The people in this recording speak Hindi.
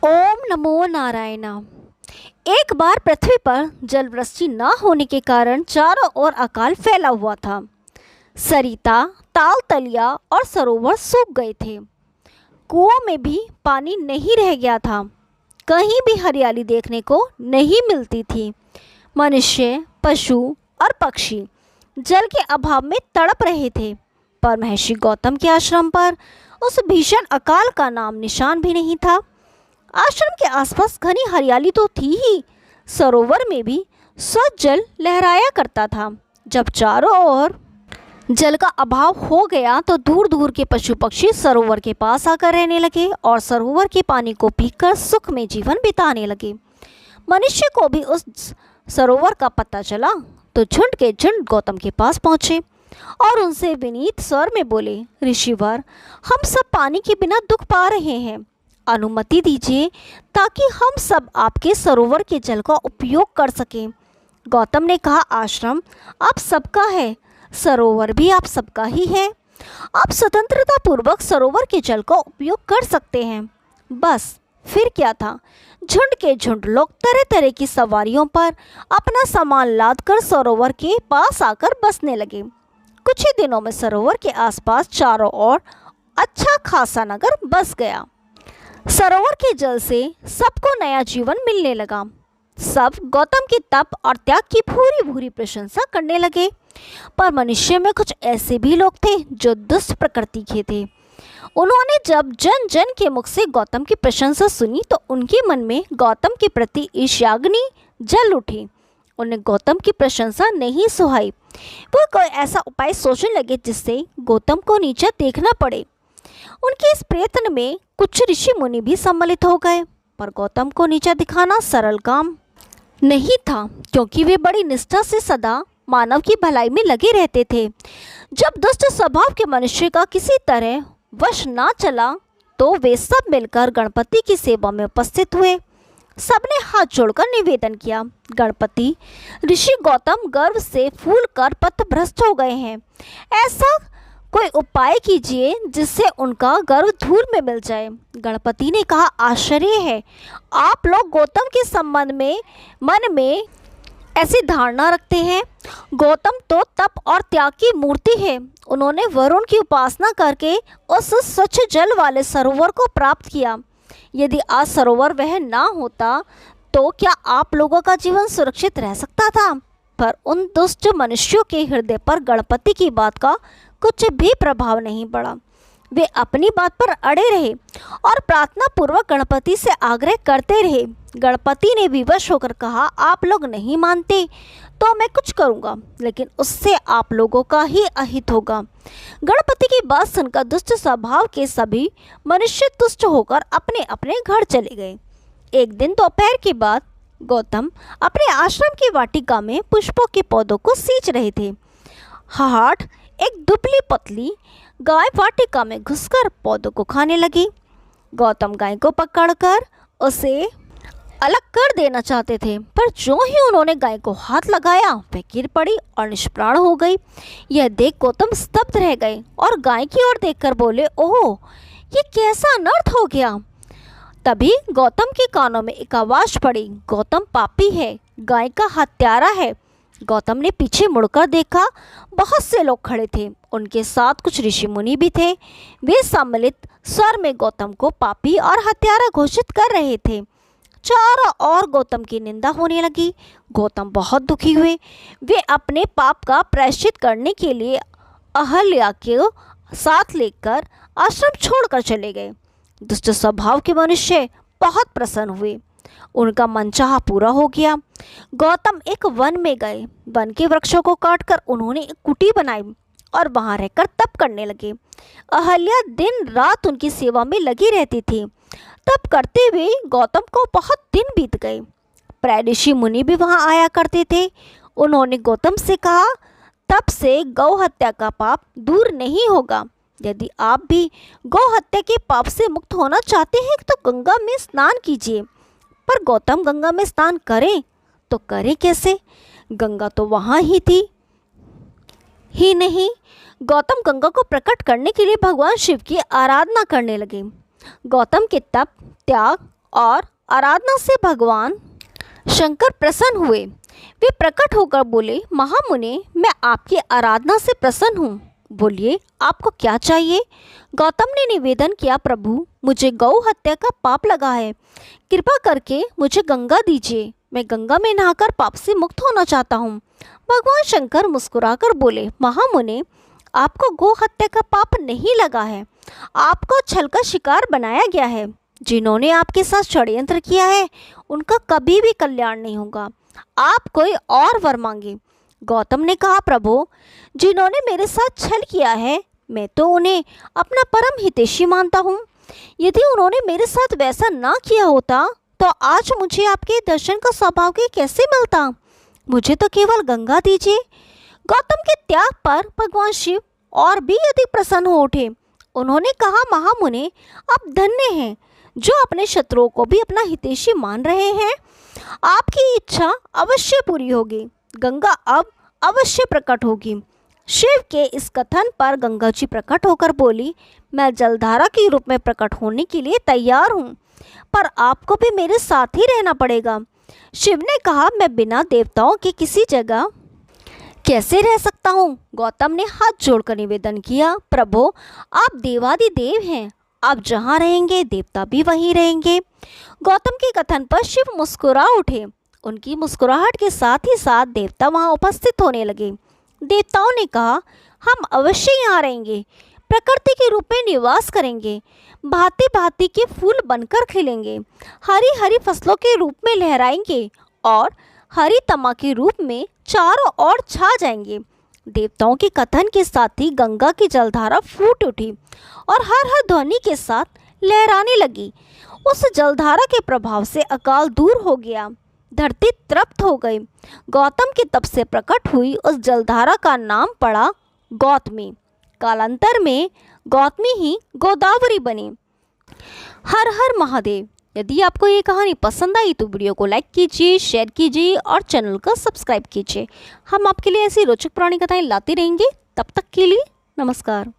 ओम नमो नारायण। एक बार पृथ्वी पर जलवृष्टि न होने के कारण चारों ओर अकाल फैला हुआ था। सरिता, ताल तलिया और सरोवर सूख गए थे। कुओं में भी पानी नहीं रह गया था। कहीं भी हरियाली देखने को नहीं मिलती थी। मनुष्य, पशु और पक्षी जल के अभाव में तड़प रहे थे। पर महर्षि गौतम के आश्रम पर उस भीषण अकाल का नाम निशान भी नहीं था। आश्रम के आसपास घनी हरियाली तो थी ही, सरोवर में भी स्वच्छ जल लहराया करता था। जब चारों ओर जल का अभाव हो गया तो दूर दूर के पशु पक्षी सरोवर के पास आकर रहने लगे और सरोवर के पानी को पीकर सुख में जीवन बिताने लगे। मनुष्य को भी उस सरोवर का पता चला तो झुंड के झुंड गौतम के पास पहुँचे और उनसे विनीत स्वर में बोले, ऋषिवर, हम सब पानी के बिना दुख पा रहे हैं। अनुमति दीजिए ताकि हम सब आपके सरोवर के जल का उपयोग कर सकें। गौतम ने कहा, आश्रम आप सबका है, सरोवर भी आप सबका ही है। आप स्वतंत्रता पूर्वक सरोवर के जल का उपयोग कर सकते हैं। बस फिर क्या था, झुंड के झुंड लोग तरह तरह की सवारियों पर अपना सामान लादकर सरोवर के पास आकर बसने लगे। कुछ ही दिनों में सरोवर के आसपास चारों ओर अच्छा खासा नगर बस गया। सरोवर के जल से सबको नया जीवन मिलने लगा। सब गौतम के तप और त्याग की भूरी भूरी प्रशंसा करने लगे। पर मनुष्य में कुछ ऐसे भी लोग थे जो दुष्ट प्रकृति के थे। उन्होंने जब जन जन के मुख से गौतम की प्रशंसा सुनी तो उनके मन में गौतम के प्रति ईर्ष्याग्नि जल उठी। उन्हें गौतम की प्रशंसा नहीं सुहाई। वो कोई ऐसा उपाय सोचने लगे जिससे गौतम को नीचा देखना पड़े। उनके इस प्रयत्न में कुछ ऋषि मुनि भी सम्मिलित हो गए, पर गौतम को नीचा दिखाना सरल काम नहीं था, क्योंकि वे बड़ी निष्ठा से सदा मानव की भलाई में लगे रहते थे। जब दुष्ट स्वभाव के मनुष्य का किसी तरह वश ना चला तो वे सब मिलकर गणपति की सेवा में उपस्थित हुए। सबने हाथ जोड़कर निवेदन किया, गणपति, ऋषि गौतम गर्व से फूल कर पथभ्रष्ट हो गए हैं। ऐसा कोई उपाय कीजिए जिससे उनका गर्व धूल में मिल जाए। गणपति ने कहा, आश्चर्य है, आप लोग गौतम के संबंध में मन में ऐसी धारणा रखते हैं। गौतम तो तप और त्याग की मूर्ति है। उन्होंने वरुण की उपासना करके उस स्वच्छ जल वाले सरोवर को प्राप्त किया। यदि आज सरोवर वह ना होता तो क्या आप लोगों का जीवन सुरक्षित रह सकता था? पर उन दुष्ट मनुष्यों के हृदय पर गणपति की बात का कुछ भी प्रभाव नहीं पड़ा। वे अपनी बात पर अड़े रहे और प्रार्थना पूर्वक गणपति से आग्रह करते रहे। गणपति ने विवश होकर कहा, आप लोग नहीं मानते तो मैं कुछ करूंगा, लेकिन उससे आप लोगों का ही अहित होगा। गणपति की बात सुनकर दुष्ट स्वभाव के सभी मनुष्य तुष्ट होकर अपने अपने घर चले गए। एक दिन दोपहर के बाद गौतम अपने आश्रम की वाटिका में पुष्पों के पौधों को सींच रहे थे। हठात एक दुबली पतली गाय वाटिका में घुसकर पौधों को खाने लगी। गौतम गाय को पकड़कर उसे अलग कर देना चाहते थे, पर जो ही उन्होंने गाय को हाथ लगाया वह गिर पड़ी और निष्प्राण हो गई। यह देख गौतम स्तब्ध रह गए और गाय की ओर देखकर बोले, ओह, ये कैसा अनर्थ हो गया। तभी गौतम के कानों में एक आवाज पड़ी, गौतम पापी है, गाय का हत्यारा है। गौतम ने पीछे मुड़कर देखा, बहुत से लोग खड़े थे, उनके साथ कुछ ऋषि मुनि भी थे। वे सम्मिलित स्वर में गौतम को पापी और हत्यारा घोषित कर रहे थे। चारों ओर गौतम की निंदा होने लगी। गौतम बहुत दुखी हुए। वे अपने पाप का प्रायश्चित करने के लिए अहल्या के साथ लेकर आश्रम छोड़कर चले गए। दुष्ट स्वभाव के मनुष्य बहुत प्रसन्न हुए। उनका मनचाहा पूरा हो गया। गौतम एक वन में गए। वन के वृक्षों को काटकर उन्होंने एक कुटी बनाई और वहां रहकर तप करने लगे। अहल्या दिन रात उनकी सेवा में लगी रहती थी। तप करते हुए गौतम को बहुत दिन बीत गए। प्राय ऋषि मुनि भी वहां आया करते थे। उन्होंने गौतम से कहा, तप से गौ हत्या का पाप दूर नहीं होगा। यदि आप भी गौ हत्या के पाप से मुक्त होना चाहते हैं तो गंगा में स्नान कीजिए। पर गौतम गंगा में स्नान करें तो करें कैसे? गंगा तो वहाँ ही थी ही नहीं। गौतम गंगा को प्रकट करने के लिए भगवान शिव की आराधना करने लगे। गौतम के तप, त्याग और आराधना से भगवान शंकर प्रसन्न हुए। वे प्रकट होकर बोले, महामुने, मैं आपकी आराधना से प्रसन्न हूँ। बोलिए, आपको क्या चाहिए? गौतम ने निवेदन किया, प्रभु, मुझे गौ हत्या का पाप लगा है, कृपा करके मुझे गंगा दीजिए। मैं गंगा में नहाकर पाप से मुक्त होना चाहता हूँ। भगवान शंकर मुस्कुराकर बोले, महामुने, आपको गौ हत्या का पाप नहीं लगा है, आपको छल का शिकार बनाया गया है। जिन्होंने आपके साथ षड्यंत्र किया है उनका कभी भी कल्याण नहीं होगा। आप कोई और वर मांगे। गौतम ने कहा, प्रभु, जिन्होंने मेरे साथ छल किया है मैं तो उन्हें अपना परम हितैषी मानता हूँ। यदि उन्होंने मेरे साथ वैसा ना किया होता तो आज मुझे आपके दर्शन का सौभाग्य कैसे मिलता। मुझे तो केवल गंगा दीजिए। गौतम के त्याग पर भगवान शिव और भी अधिक प्रसन्न हो उठे। उन्होंने कहा, महामुने, आप धन्य हैं जो अपने शत्रुओं को भी अपना हितैषी मान रहे हैं। आपकी इच्छा अवश्य पूरी होगी। गंगा अब अवश्य प्रकट होगी। शिव के इस कथन पर गंगा जी प्रकट होकर बोली, मैं जलधारा के रूप में प्रकट होने के लिए तैयार हूँ, पर आपको भी मेरे साथ ही रहना पड़ेगा। शिव ने कहा, मैं बिना देवताओं के किसी जगह कैसे रह सकता हूँ? गौतम ने हाथ जोड़कर निवेदन किया, प्रभु, आप देवादिदेव हैं, आप जहाँ रहेंगे देवता भी वहीं रहेंगे। गौतम के कथन पर शिव मुस्कुरा उठे। उनकी मुस्कुराहट के साथ ही साथ देवता वहाँ उपस्थित होने लगे। देवताओं ने कहा, हम अवश्य यहाँ रहेंगे, प्रकृति के रूप में निवास करेंगे, भांति भांति के फूल बनकर खिलेंगे, हरी हरी फसलों के रूप में लहराएंगे और हरी तमा के रूप में चारों ओर छा जाएंगे। देवताओं के कथन के साथ ही गंगा की जलधारा फूट उठी और हर हर ध्वनि के साथ लहराने लगी। उस जलधारा के प्रभाव से अकाल दूर हो गया, धरती तृप्त हो गई। गौतम के तप से प्रकट हुई उस जलधारा का नाम पड़ा गौतमी। कालांतर में गौतमी ही गोदावरी बनी। हर हर महादेव। यदि आपको ये कहानी पसंद आई तो वीडियो को लाइक कीजिए, शेयर कीजिए और चैनल को सब्सक्राइब कीजिए। हम आपके लिए ऐसी रोचक पुरानी कथाएं लाते रहेंगे। तब तक के लिए नमस्कार।